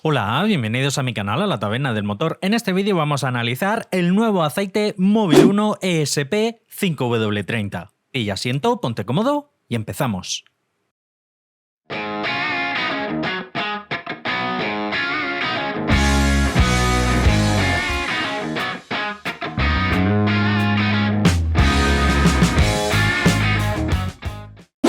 Hola, bienvenidos a mi canal, a la Taberna del Motor. En este vídeo vamos a analizar el nuevo aceite Mobil 1 ESP 5W30. Pilla asiento, ponte cómodo y empezamos.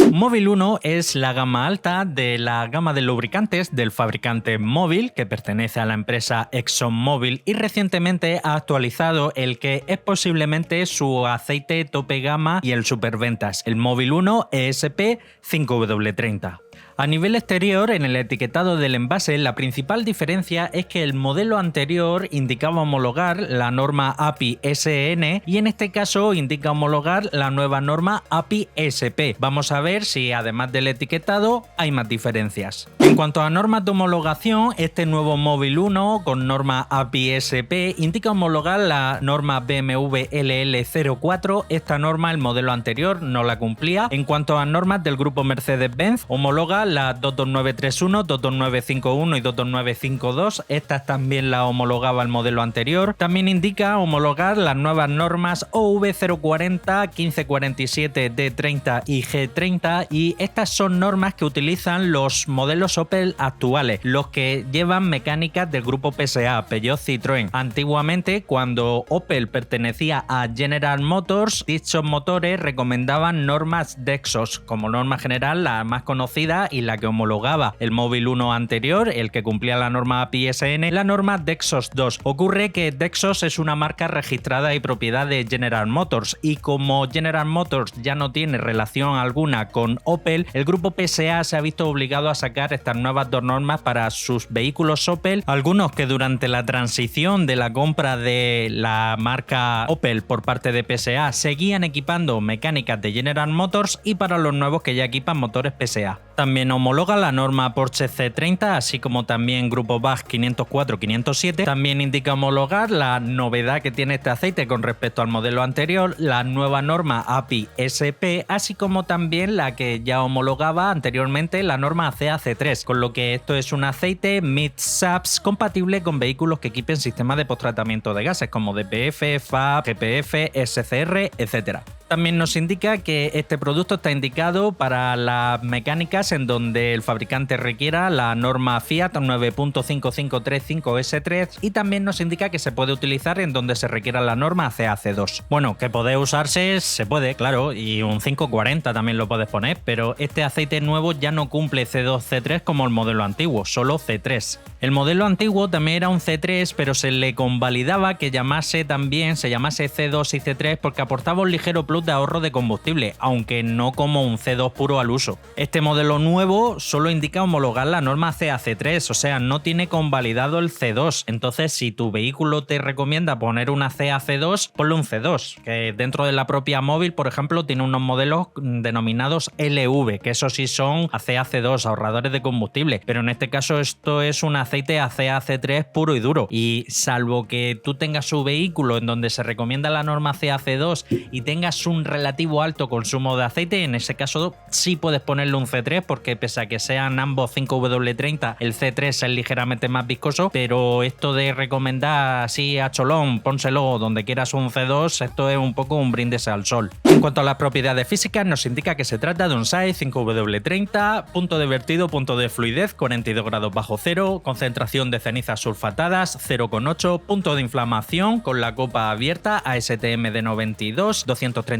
Mobil 1 es la gama alta de la gama de lubricantes del fabricante Mobil, que pertenece a la empresa ExxonMobil, y recientemente ha actualizado el que es posiblemente su aceite tope gama y el superventas, el Mobil 1 ESP 5W30. A nivel exterior, en el etiquetado del envase, la principal diferencia es que el modelo anterior indicaba homologar la norma API-SN y en este caso indica homologar la nueva norma API-SP. Vamos a ver si además del etiquetado hay más diferencias. En cuanto a normas de homologación, este nuevo Mobil 1 con norma API-SP indica homologar la norma BMW LL04. Esta norma, el modelo anterior, no la cumplía. En cuanto a normas del grupo Mercedes-Benz, homologa la 22931, 22951 y 22952. Estas también la homologaba el modelo anterior. También indica homologar las nuevas normas OV040, 1547, D30 y G30, y estas son normas que utilizan los modelos Opel actuales, los que llevan mecánicas del grupo PSA, Peugeot Citroën. Antiguamente, cuando Opel pertenecía a General Motors, dichos motores recomendaban normas Dexos, como norma general la más conocida y la que homologaba el Mobil 1 anterior, el que cumplía la norma API-SN, la norma Dexos 2. Ocurre que Dexos es una marca registrada y propiedad de General Motors, y como General Motors ya no tiene relación alguna con Opel, el grupo PSA se ha visto obligado a sacar estas nuevas dos normas para sus vehículos Opel, algunos que durante la transición de la compra de la marca Opel por parte de PSA seguían equipando mecánicas de General Motors, y para los nuevos que ya equipan motores PSA. También homologa la norma Porsche C30, así como también Grupo BAG 504-507. También indica homologar la novedad que tiene este aceite con respecto al modelo anterior, la nueva norma API-SP, así como también la que ya homologaba anteriormente, la norma CAC3, con lo que esto es un aceite mid-SAPS compatible con vehículos que equipen sistemas de posttratamiento de gases como DPF, FAB, GPF, SCR, etc. También nos indica que este producto está indicado para las mecánicas en donde el fabricante requiera la norma Fiat 9.5535S3, y también nos indica que se puede utilizar en donde se requiera la norma CAC2. Bueno, que puede usarse, se puede, claro, y un 540 también lo puedes poner, pero este aceite nuevo ya no cumple C2, C3 como el modelo antiguo, solo C3. El modelo antiguo también era un C3, pero se le convalidaba que se llamase C2 y C3 porque aportaba un ligero plus de ahorro de combustible, aunque no como un C2 puro al uso. Este modelo nuevo solo indica homologar la norma CAC3, o sea, no tiene convalidado el C2. Entonces, si tu vehículo te recomienda poner una CAC2, ponle un C2, que dentro de la propia Mobil, por ejemplo, tiene unos modelos denominados LV, que esos sí son CAC2, ahorradores de combustible, pero en este caso esto es un aceite CAC3 puro y duro, y salvo que tú tengas su vehículo en donde se recomienda la norma CAC2 y tengas un relativo alto consumo de aceite, en ese caso sí puedes ponerle un C3, porque pese a que sean ambos 5W30, el C3 es ligeramente más viscoso, pero esto de recomendar así a cholón, pónselo donde quieras un C2, esto es un poco un brindis al sol. En cuanto a las propiedades físicas, nos indica que se trata de un SAE 5W30, punto de vertido, punto de fluidez 42 grados bajo cero, concentración de cenizas sulfatadas 0,8, punto de inflamación con la copa abierta ASTM de 92, 234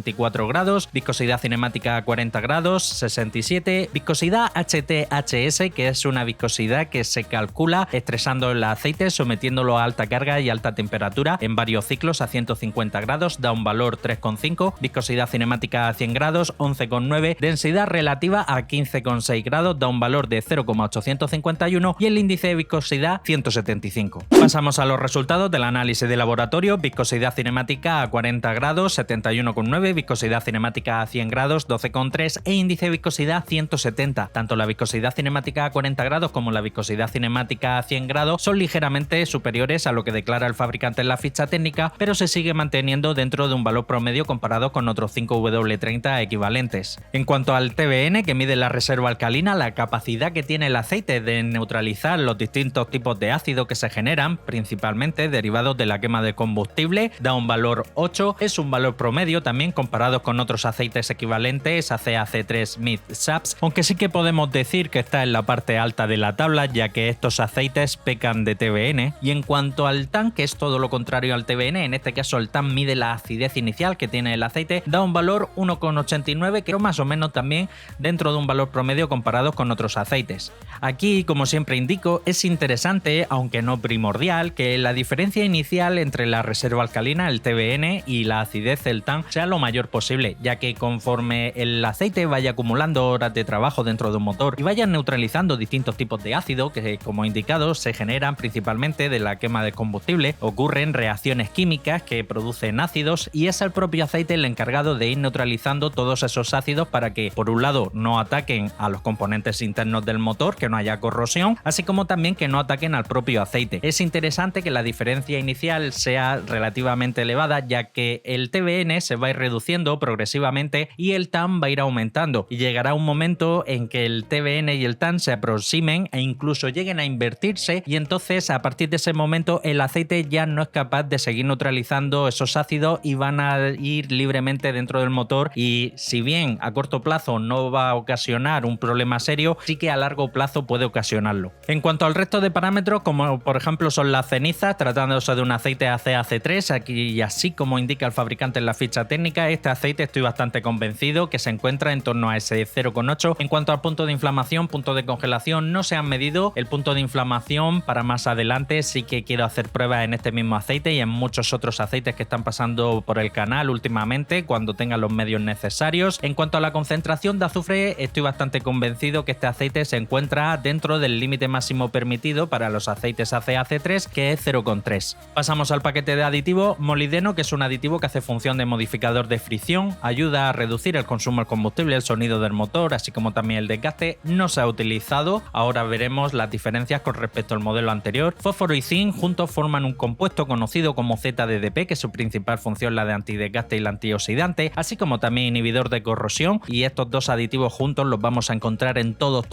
grados, viscosidad cinemática 40 grados, 67, viscosidad HTHS, que es una viscosidad que se calcula estresando el aceite, sometiéndolo a alta carga y alta temperatura en varios ciclos a 150 grados, da un valor 3,5, viscosidad cinemática a 100 grados 11,9, densidad relativa a 15,6 grados, da un valor de 0,851 y el índice de viscosidad 175. Pasamos a los resultados del análisis de laboratorio. Viscosidad cinemática a 40 grados 71,9, 12,9, viscosidad cinemática a 100 grados 12,3 e índice de viscosidad 170. Tanto la viscosidad cinemática a 40 grados como la viscosidad cinemática a 100 grados son ligeramente superiores a lo que declara el fabricante en la ficha técnica, pero se sigue manteniendo dentro de un valor promedio comparado con otros 5W30 equivalentes. En cuanto al TBN, que mide la reserva alcalina, la capacidad que tiene el aceite de neutralizar los distintos tipos de ácido que se generan, principalmente derivados de la quema de combustible, da un valor 8. Es un valor promedio también comparado con otros aceites equivalentes a CAC3 Mid SAPS, aunque sí que podemos decir que está en la parte alta de la tabla, ya que estos aceites pecan de TBN. Y en cuanto al TAN, que es todo lo contrario al TBN, en este caso el TAN mide la acidez inicial que tiene el aceite, da un valor 1,89, que es más o menos también dentro de un valor promedio comparado con otros aceites. Aquí, como siempre indico, es interesante, aunque no primordial, que la diferencia inicial entre la reserva alcalina, el TBN, y la acidez, el TAN, sea lo mayor posible, ya que conforme el aceite vaya acumulando horas de trabajo dentro de un motor y vaya neutralizando distintos tipos de ácido que, como indicado, se generan principalmente de la quema de combustible, ocurren reacciones químicas que producen ácidos y es el propio aceite el encargado de ir neutralizando todos esos ácidos para que, por un lado, no ataquen a los componentes internos del motor, que no haya corrosión, así como también que no ataquen al propio aceite. Es interesante que la diferencia inicial sea relativamente elevada, ya que el TBN se va a ir reduciendo progresivamente y el TAN va a ir aumentando, y llegará un momento en que el TBN y el TAN se aproximen e incluso lleguen a invertirse, y entonces a partir de ese momento el aceite ya no es capaz de seguir neutralizando esos ácidos y van a ir libremente dentro del motor, y si bien a corto plazo no va a ocasionar un problema serio, sí que a largo plazo puede ocasionarlo. En cuanto al resto de parámetros, como por ejemplo son las cenizas, tratándose de un aceite ACAC3, aquí así como indica el fabricante en la ficha técnica, este aceite estoy bastante convencido que se encuentra en torno a ese 0,8. En cuanto al punto de inflamación, punto de congelación, no se han medido el punto de inflamación. Para más adelante sí que quiero hacer pruebas en este mismo aceite y en muchos otros aceites que están pasando por el canal últimamente, cuando tengan los medios necesarios. En cuanto a la concentración de azufre, estoy bastante convencido que este aceite se encuentra dentro del límite máximo permitido para los aceites ACAC3, que es 0,3. Pasamos al paquete de aditivo molibdeno, que es un aditivo que hace función de modificador de fricción, ayuda a reducir el consumo del combustible, el sonido del motor, así como también el desgaste. No se ha utilizado, ahora veremos las diferencias con respecto al modelo anterior. Fósforo y zinc juntos forman un compuesto conocido como ZDDP, que su principal función es la de antidesgaste y la antioxidante, así como también inhibidor de corrosión, y estos dos aditivos juntos los vamos a encontrar en todos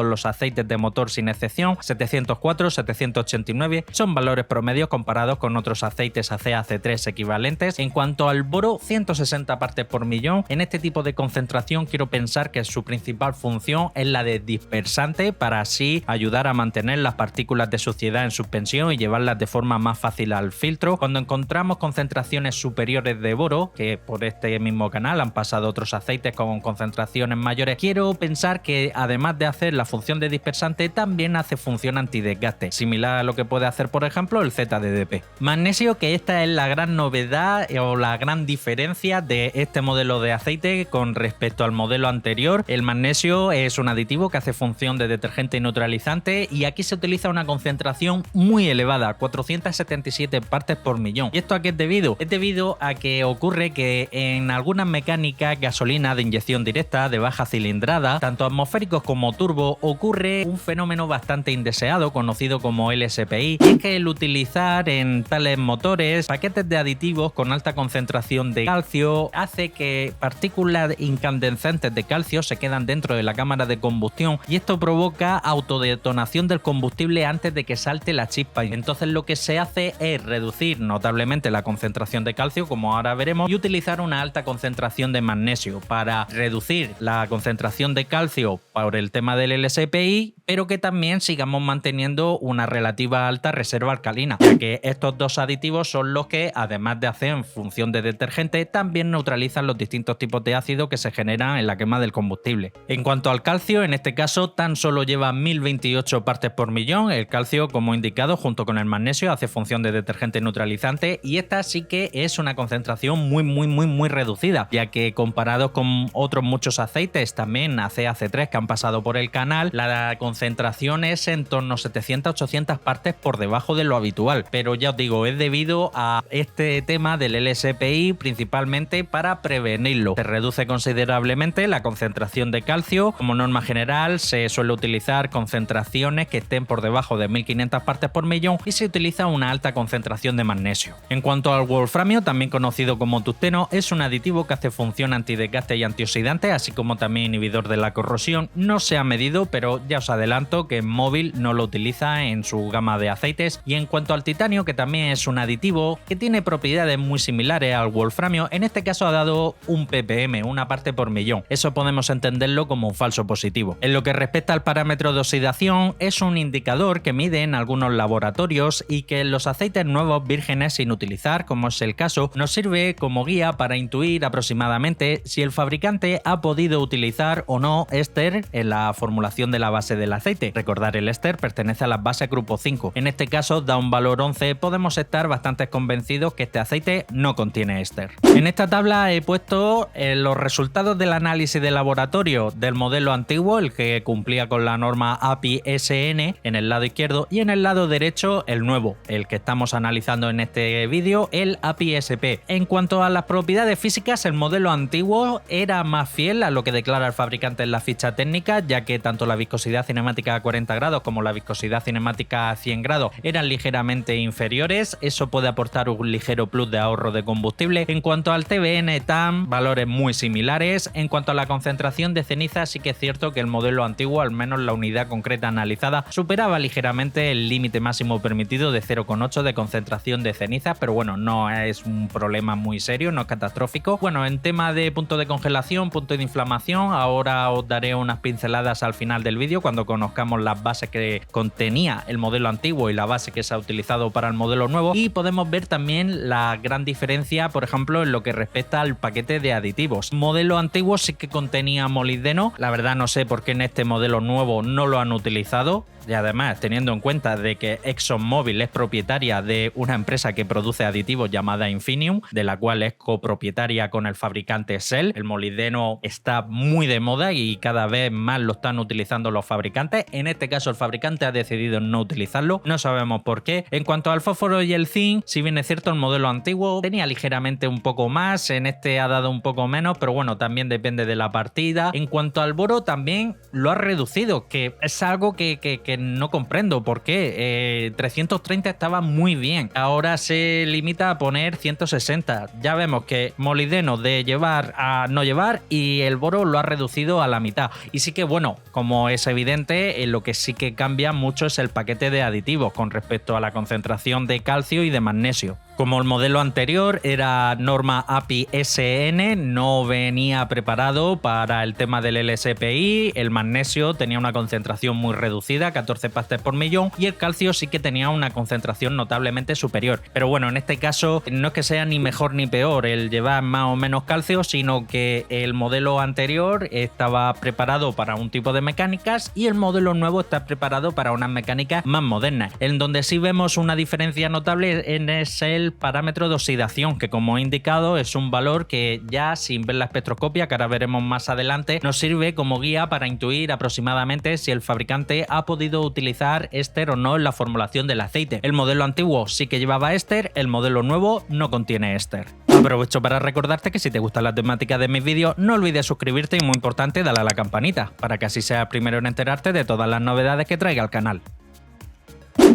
los aceites de motor sin excepción. 704, 789 son valores promedios comparados con otros aceites ACAC3 equivalentes. En cuanto al boro, 160 partes por millón. En este tipo de concentración quiero pensar que su principal función es la de dispersante, para así ayudar a mantener las partículas de suciedad en suspensión y llevarlas de forma más fácil al filtro. Cuando encontramos concentraciones superiores de boro, que por este mismo canal han pasado otros aceites con concentraciones mayores, quiero pensar que además de hacer la función de dispersante, también hace función antidesgaste, similar a lo que puede hacer por ejemplo el ZDDP. Magnesio, que esta es la gran novedad o la gran diferencia de este modelo de aceite con respecto al modelo anterior. El magnesio es un aditivo que hace función de detergente y neutralizante, y aquí se utiliza una concentración muy elevada, 477 partes por millón. ¿Y esto a qué es debido? Es debido a que ocurre que en algunas mecánicas gasolina de inyección directa de baja cilindrada, tanto atmosféricos como turbo, ocurre un fenómeno bastante indeseado conocido como LSPI, y es que el utilizar en tales motores paquetes de aditivos con alta concentración de calcio hace que partículas incandescentes de calcio se quedan dentro de la cámara de combustión, y esto provoca autodetonación del combustible antes de que salte la chispa. Entonces lo que se hace es reducir notablemente la concentración de calcio, como ahora veremos, y utilizar una alta concentración de magnesio para reducir la concentración de calcio por el tema del LSPI, pero que también sigamos manteniendo una relativa alta reserva alcalina, ya que estos dos aditivos son los que, además de hacer función de detergente, también neutralizan los distintos tipos de ácido que se generan en la quema del combustible. En cuanto al calcio, en este caso tan solo lleva 1028 partes por millón. El calcio, como indicado, junto con el magnesio hace función de detergente neutralizante, y esta sí que es una concentración muy reducida, ya que comparado con otros muchos aceites, también ACAC3 que han pasado por el canal, la concentración concentración es en torno a 700-800 partes por debajo de lo habitual, pero ya os digo, es debido a este tema del LSPI, principalmente para prevenirlo. Se reduce considerablemente la concentración de calcio. Como norma general se suele utilizar concentraciones que estén por debajo de 1500 partes por millón y se utiliza una alta concentración de magnesio. En cuanto al wolframio, también conocido como tungsteno, es un aditivo que hace función antidesgaste y antioxidante, así como también inhibidor de la corrosión. No se ha medido, pero ya os adelanto que Mobil no lo utiliza en su gama de aceites. Y en cuanto al titanio, que también es un aditivo que tiene propiedades muy similares al wolframio, en este caso ha dado un ppm, una parte por millón. Eso podemos entenderlo como un falso positivo. En lo que respecta al parámetro de oxidación, es un indicador que mide en algunos laboratorios y que en los aceites nuevos vírgenes sin utilizar, como es el caso, nos sirve como guía para intuir aproximadamente si el fabricante ha podido utilizar o no éster en la formulación de la base del aceite. Recordar, el éster pertenece a las bases grupo 5. En este caso da un valor 11, podemos estar bastante convencidos que este aceite no contiene éster. En esta tabla he puesto los resultados del análisis de laboratorio del modelo antiguo, el que cumplía con la norma API-SN en el lado izquierdo, y en el lado derecho el nuevo, el que estamos analizando en este vídeo, el API-SP. En cuanto a las propiedades físicas, el modelo antiguo era más fiel a lo que declara el fabricante en la ficha técnica, ya que tanto la viscosidad cinemática a 40 grados como la viscosidad cinemática a 100 grados eran ligeramente inferiores. Eso puede aportar un ligero plus de ahorro de combustible. En cuanto al TBN TAM, valores muy similares. En cuanto a la concentración de ceniza, sí que es cierto que el modelo antiguo, al menos la unidad concreta analizada, superaba ligeramente el límite máximo permitido de 0,8 de concentración de ceniza, pero bueno, no es un problema muy serio, no es catastrófico. Bueno, en tema de punto de congelación, punto de inflamación, ahora os daré unas pinceladas al final del vídeo cuando conozcamos las bases que contenía el modelo antiguo y la base que se ha utilizado para el modelo nuevo, y podemos ver también la gran diferencia, por ejemplo, en lo que respecta al paquete de aditivos. El modelo antiguo sí que contenía molibdeno, la verdad no sé por qué en este modelo nuevo no lo han utilizado. Y además, teniendo en cuenta de que ExxonMobil es propietaria de una empresa que produce aditivos llamada Infinium, de la cual es copropietaria con el fabricante Shell, el molibdeno está muy de moda y cada vez más lo están utilizando los fabricantes. En este caso el fabricante ha decidido no utilizarlo, no sabemos por qué. En cuanto al fósforo y el zinc, si bien es cierto el modelo antiguo tenía ligeramente un poco más, en este ha dado un poco menos, pero bueno, también depende de la partida. En cuanto al boro también lo ha reducido, que es algo que no comprendo por qué. 330 estaba muy bien, ahora se limita a poner 160. Ya vemos que molibdeno de llevar a no llevar y el boro lo ha reducido a la mitad. Y sí que bueno, como es evidente, lo que sí que cambia mucho es el paquete de aditivos con respecto a la concentración de calcio y de magnesio. Como el modelo anterior era norma API-SN, no venía preparado para el tema del LSPI, el magnesio tenía una concentración muy reducida, 14 partes por millón, y el calcio sí que tenía una concentración notablemente superior. Pero bueno, en este caso no es que sea ni mejor ni peor el llevar más o menos calcio, sino que el modelo anterior estaba preparado para un tipo de mecánicas y el modelo nuevo está preparado para unas mecánicas más modernas. En donde sí vemos una diferencia notable es el parámetro de oxidación, que como he indicado es un valor que ya sin ver la espectroscopia, que ahora veremos más adelante, nos sirve como guía para intuir aproximadamente si el fabricante ha podido utilizar éster o no en la formulación del aceite. El modelo antiguo sí que llevaba éster, el modelo nuevo no contiene éster. Aprovecho para recordarte que si te gusta la temática de mis vídeos, no olvides suscribirte y muy importante, dale a la campanita, para que así seas el primero en enterarte de todas las novedades que traiga al canal.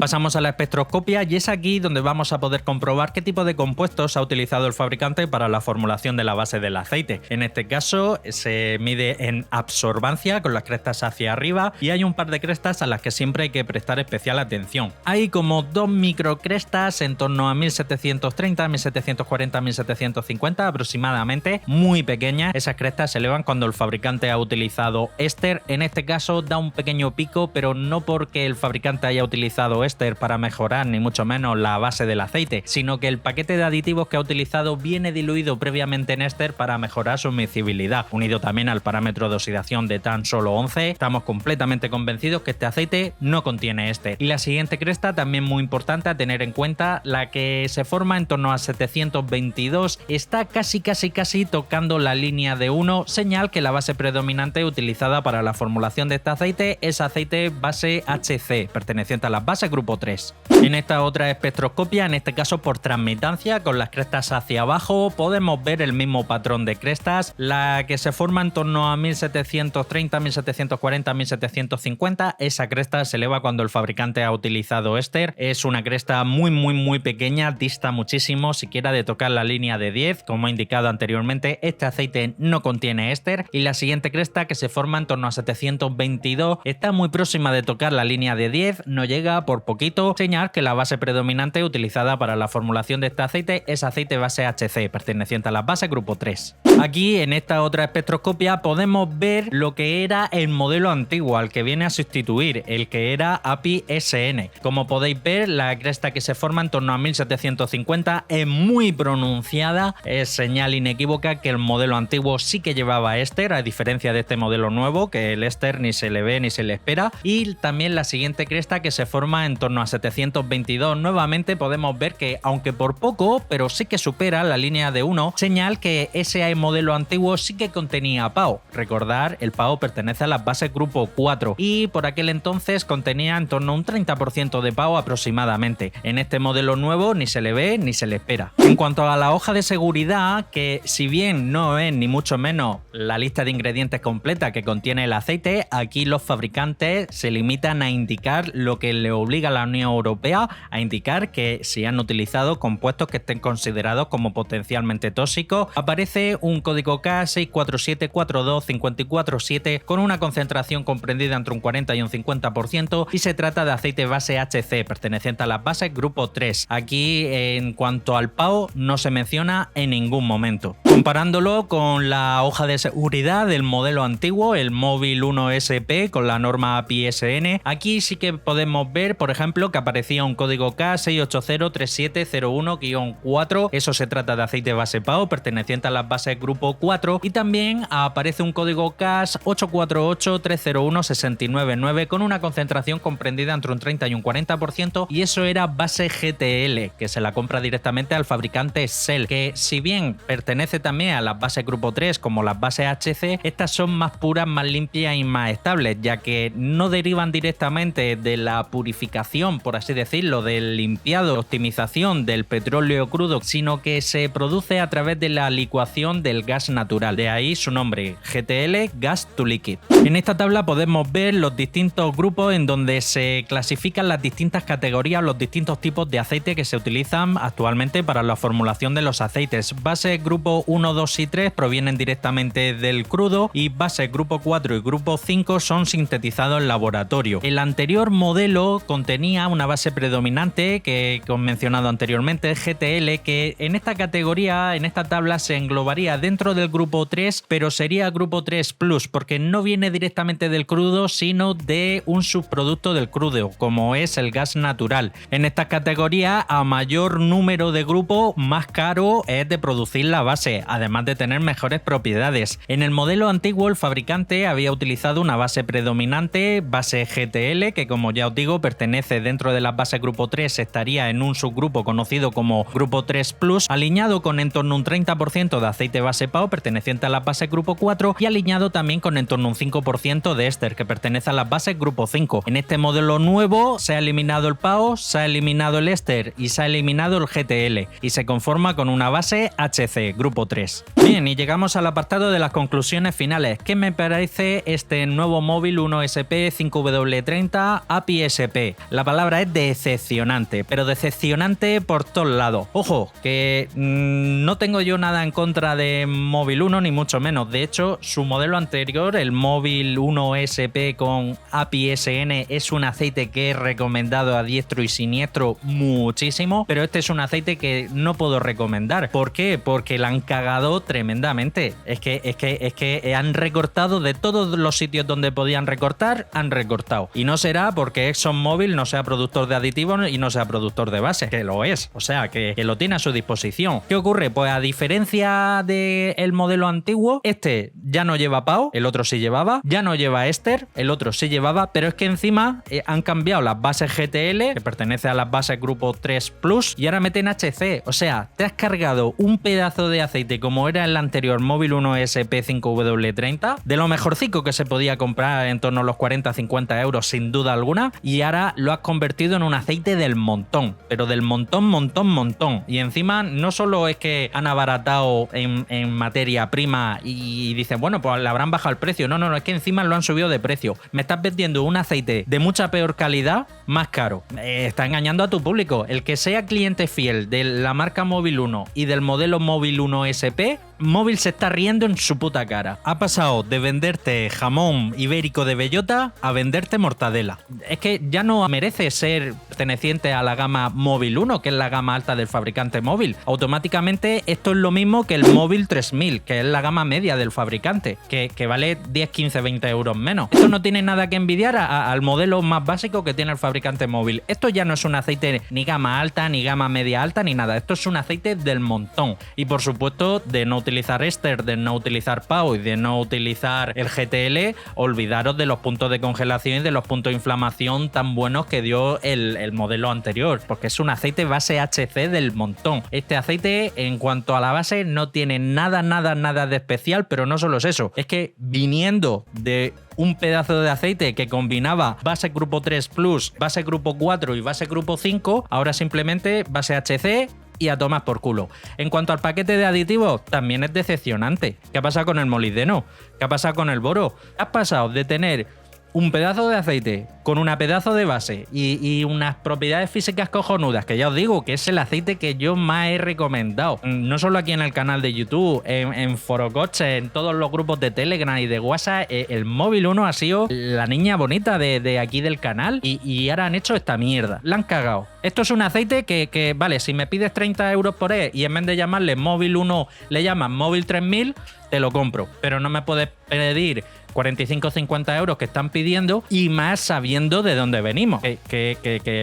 Pasamos a la espectroscopia y es aquí donde vamos a poder comprobar qué tipo de compuestos ha utilizado el fabricante para la formulación de la base del aceite. En este caso se mide en absorbancia con las crestas hacia arriba y hay un par de crestas a las que siempre hay que prestar especial atención. Hay como 2 microcrestas en torno a 1730, 1740, 1750 aproximadamente, muy pequeñas. Esas crestas se elevan cuando el fabricante ha utilizado éster. En este caso da un pequeño pico, pero no porque el fabricante haya utilizado éster para mejorar ni mucho menos la base del aceite, sino que el paquete de aditivos que ha utilizado viene diluido previamente en éster para mejorar su miscibilidad, unido también al parámetro de oxidación de tan solo 11. Estamos completamente convencidos que este aceite no contiene éster. Y la siguiente cresta, también muy importante a tener en cuenta, la que se forma en torno a 722, está casi tocando la línea de 1, señal que la base predominante utilizada para la formulación de este aceite es aceite base HC, perteneciente a las bases grupo 3. En esta otra espectroscopia, en este caso por transmitancia, con las crestas hacia abajo, podemos ver el mismo patrón de crestas, la que se forma en torno a 1730, 1740, 1750, esa cresta se eleva cuando el fabricante ha utilizado éster, es una cresta muy pequeña, dista muchísimo siquiera de tocar la línea de 10, como he indicado anteriormente, este aceite no contiene éster, y la siguiente cresta, que se forma en torno a 722, está muy próxima de tocar la línea de 10, no llega por poquito, señal que la base predominante utilizada para la formulación de este aceite es aceite base HC, perteneciente a la base grupo 3. Aquí en esta otra espectroscopia podemos ver lo que era el modelo antiguo al que viene a sustituir, el que era API-SN. Como podéis ver, la cresta que se forma en torno a 1750 es muy pronunciada, es señal inequívoca que el modelo antiguo sí que llevaba éster, a diferencia de este modelo nuevo, que el éster ni se le ve ni se le espera. Y también la siguiente cresta, que se forma en torno a 722, nuevamente podemos ver que, aunque por poco, pero sí que supera la línea de 1, señal que ese modelo antiguo sí que contenía PAO. Recordar, el PAO pertenece a las bases grupo 4 y por aquel entonces contenía en torno a un 30% de PAO aproximadamente. En este modelo nuevo ni se le ve ni se le espera. En cuanto a la hoja de seguridad, que si bien no es ni mucho menos la lista de ingredientes completa que contiene el aceite, aquí los fabricantes se limitan a indicar lo que le obliga a la Unión Europea a indicar, que si han utilizado compuestos que estén considerados como potencialmente tóxicos. Aparece un código K647425447 con una concentración comprendida entre un 40 y un 50% y se trata de aceite base HC, perteneciente a las bases grupo 3. Aquí, en cuanto al PAO, no se menciona en ningún momento. Comparándolo con la hoja de seguridad del modelo antiguo, el Móvil 1SP con la norma API-SN, aquí sí que podemos ver, por ejemplo, que aparecía un código K6803701-4, eso se trata de aceite base PAO, perteneciente a las bases grupo 4, y también aparece un código K848301-699 con una concentración comprendida entre un 30 y un 40%, y eso era base GTL, que se la compra directamente al fabricante Shell, que si bien pertenece también a las bases grupo 3 como las bases HC, estas son más puras, más limpias y más estables, ya que no derivan directamente de la purificación, por así decirlo, del limpiado, optimización del petróleo crudo, sino que se produce a través de la licuación del gas natural, de ahí su nombre, GTL, Gas to Liquid. En esta tabla podemos ver los distintos grupos en donde se clasifican las distintas categorías, los distintos tipos de aceite que se utilizan actualmente para la formulación de los aceites. Bases grupo 1, 2 y 3 provienen directamente del crudo y bases grupo 4 y grupo 5 son sintetizados en laboratorio. El anterior modelo contenía una base predominante que he mencionado anteriormente, GTL, que en esta categoría, en esta tabla, se englobaría dentro del grupo 3, pero sería grupo 3 Plus, porque no viene directamente del crudo, sino de un subproducto del crudo, como es el gas natural. En esta categoría, a mayor número de grupo, más caro es de producir la base, además de tener mejores propiedades. En el modelo antiguo, el fabricante había utilizado una base predominante, base GTL, que como ya os digo, pertenece dentro de las bases grupo 3, estaría en un subgrupo conocido como grupo 3 Plus, alineado con en torno a un 30% de aceite base PAO, perteneciente a las bases grupo 4, y alineado también con en torno a un 5% de éster, que pertenece a las bases grupo 5. En este modelo nuevo se ha eliminado el PAO, se ha eliminado el éster y se ha eliminado el GTL, y se conforma con una base HC, grupo 3. Bien, y llegamos al apartado de las conclusiones finales. ¿Qué me parece este nuevo Móvil 1SP 5W30 API-SP? La palabra es decepcionante, pero decepcionante por todos lados. Ojo, que no tengo yo nada en contra de Móvil 1, ni mucho menos. De hecho, su modelo anterior, el Móvil 1SP con API-SN, es un aceite que he recomendado a diestro y siniestro muchísimo, pero este es un aceite que no puedo recomendar. ¿Por qué? Porque la han cagado cagado tremendamente. Es que han recortado de todos los sitios donde podían recortar, han recortado. Y no será porque ExxonMobil no sea productor de aditivos y no sea productor de base, que lo es. O sea, que lo tiene a su disposición. ¿Qué ocurre? Pues a diferencia del modelo antiguo, este ya no lleva PAO, el otro sí llevaba, ya no lleva éster, el otro sí llevaba, pero es que encima han cambiado las bases GTL, que pertenece a las bases Grupo 3 Plus, y ahora meten HC. O sea, te has cargado un pedazo de aceite como era el anterior Móvil 1 SP5W30, de lo mejorcico que se podía comprar en torno a los 40-50 euros sin duda alguna, y ahora lo has convertido en un aceite del montón, pero del montón. Y encima no solo es que han abaratado en materia prima y dicen, bueno, pues le habrán bajado el precio. No, es que encima lo han subido de precio. Me estás vendiendo un aceite de mucha peor calidad, más caro. Está engañando a tu público. El que sea cliente fiel de la marca Móvil 1 y del modelo Móvil 1 SP, Móvil se está riendo en su puta cara. Ha pasado de venderte jamón ibérico de bellota a venderte mortadela. Es que ya no merece ser perteneciente a la gama Móvil 1, que es la gama alta del fabricante móvil. Automáticamente esto es lo mismo que el Móvil 3000, que es la gama media del fabricante, que vale 10, 15, 20 euros menos. Esto no tiene nada que envidiar al modelo más básico que tiene el fabricante móvil. Esto ya no es un aceite ni gama alta, ni gama media alta, ni nada. Esto es un aceite del montón. Y por supuesto, de no utilizar éster, de no utilizar PAO y de no utilizar el GTL, olvidaros de los puntos de congelación y de los puntos de inflamación tan buenos que dio el modelo anterior, porque es un aceite base HC del montón. Este aceite, en cuanto a la base, no tiene nada de especial, pero no solo es eso, es que viniendo de un pedazo de aceite que combinaba base Grupo 3 Plus, base Grupo 4 y base Grupo 5, ahora simplemente base HC y a tomar por culo. En cuanto al paquete de aditivos, también es decepcionante. ¿Qué ha pasado con el molibdeno? ¿Qué ha pasado con el boro? Has pasado de tener un pedazo de aceite con una pedazo de base y unas propiedades físicas cojonudas, que ya os digo que es el aceite que yo más he recomendado, no solo aquí en el canal de YouTube, en Forocoches, en todos los grupos de Telegram y de WhatsApp. El Móvil 1 ha sido la niña bonita de aquí del canal y ahora han hecho esta mierda, la han cagado. Esto es un aceite que vale, si me pides 30 euros por él y en vez de llamarle Móvil 1 le llaman Móvil 3000, te lo compro, pero no me puedes pedir 45 o 50 euros que están pidiendo, y más sabiendo de dónde venimos.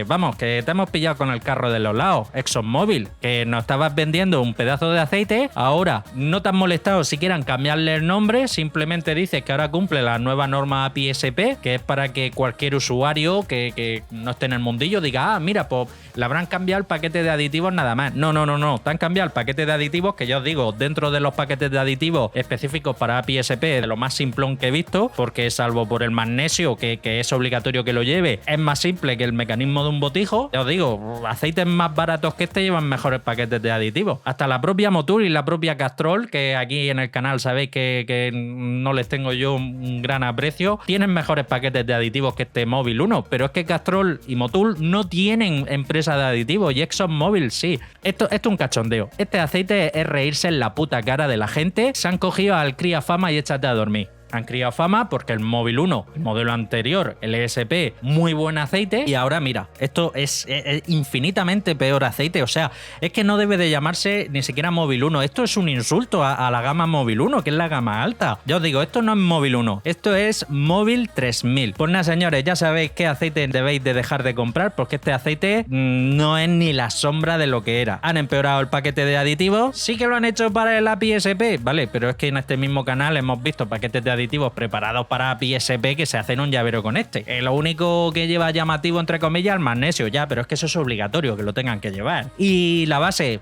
Vamos, que te hemos pillado con el carro de los lados. ExxonMobil, que nos estabas vendiendo un pedazo de aceite, ahora no te has molestado siquiera en cambiarle el nombre, simplemente dices que ahora cumple la nueva norma API-SP, que es para que cualquier usuario que no esté en el mundillo diga, mira, pues le habrán cambiado el paquete de aditivos nada más. No, te han cambiado el paquete de aditivos, que ya os digo, dentro de los paquetes de aditivos específicos para API-SP, de lo más simplón que he visto, porque salvo por el magnesio, que es obligatorio que lo lleve, es más simple que el mecanismo de un botijo. Ya os digo, aceites más baratos que este llevan mejores paquetes de aditivos. Hasta la propia Motul y la propia Castrol, que aquí en el canal sabéis que no les tengo yo un gran aprecio, tienen mejores paquetes de aditivos que este Móvil 1, pero es que Castrol y Motul no tienen empresa de aditivos y ExxonMobil sí. Esto es un cachondeo. Este aceite es reírse en la puta cara de la gente. Se han cogido al cría fama y échate a dormir. Han criado fama porque el Móvil 1, el modelo anterior, el ESP, muy buen aceite, y ahora mira, esto es infinitamente peor aceite. O sea, es que no debe de llamarse ni siquiera Móvil 1, esto es un insulto a la gama Móvil 1, que es la gama alta. Ya os digo, esto no es Móvil 1, esto es Móvil 3000. Pues nada, señores, ya sabéis qué aceite debéis de dejar de comprar, porque este aceite no es ni la sombra de lo que era. Han empeorado el paquete de aditivos, sí que lo han hecho para el API-SP, vale, pero es que en este mismo canal hemos visto paquetes de aditivos preparados para API-SP que se hacen un llavero con este. Lo único que lleva llamativo, entre comillas, el magnesio, ya, pero es que eso es obligatorio que lo tengan que llevar. Y la base,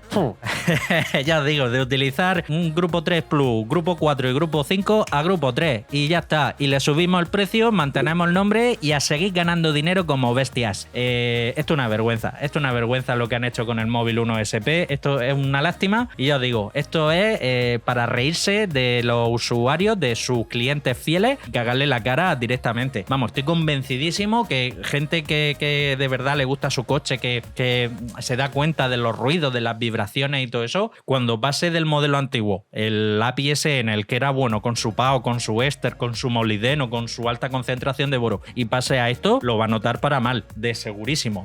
ya os digo, de utilizar un grupo 3 Plus, grupo 4 y grupo 5 a grupo 3, y ya está. Y le subimos el precio, mantenemos el nombre y a seguir ganando dinero como bestias. Esto es una vergüenza lo que han hecho con el Móvil 1 SP. Esto es una lástima, y ya os digo, esto es para reírse de los usuarios, de sus clientes clientes fieles, cagarle la cara directamente. Vamos, estoy convencidísimo que gente que de verdad le gusta su coche, que se da cuenta de los ruidos, de las vibraciones y todo eso, cuando pase del modelo antiguo, el API ese en el que era bueno con su PAO, con su éster, con su molibdeno, con su alta concentración de boro, y pase a esto, lo va a notar para mal, de segurísimo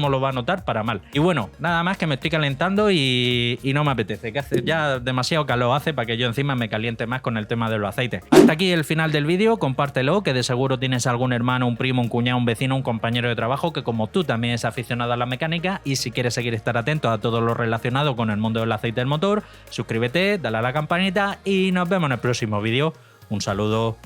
lo va a notar para mal. Y bueno, nada más, que me estoy calentando y no me apetece, que hace ya demasiado calor hace para que yo encima me caliente más con el tema de los aceites. Hasta aquí el final del vídeo, compártelo, que de seguro tienes algún hermano, un primo, un cuñado, un vecino, un compañero de trabajo que como tú también es aficionado a la mecánica, y si quieres seguir estar atento a todo lo relacionado con el mundo del aceite del motor, suscríbete, dale a la campanita y nos vemos en el próximo vídeo. Un saludo.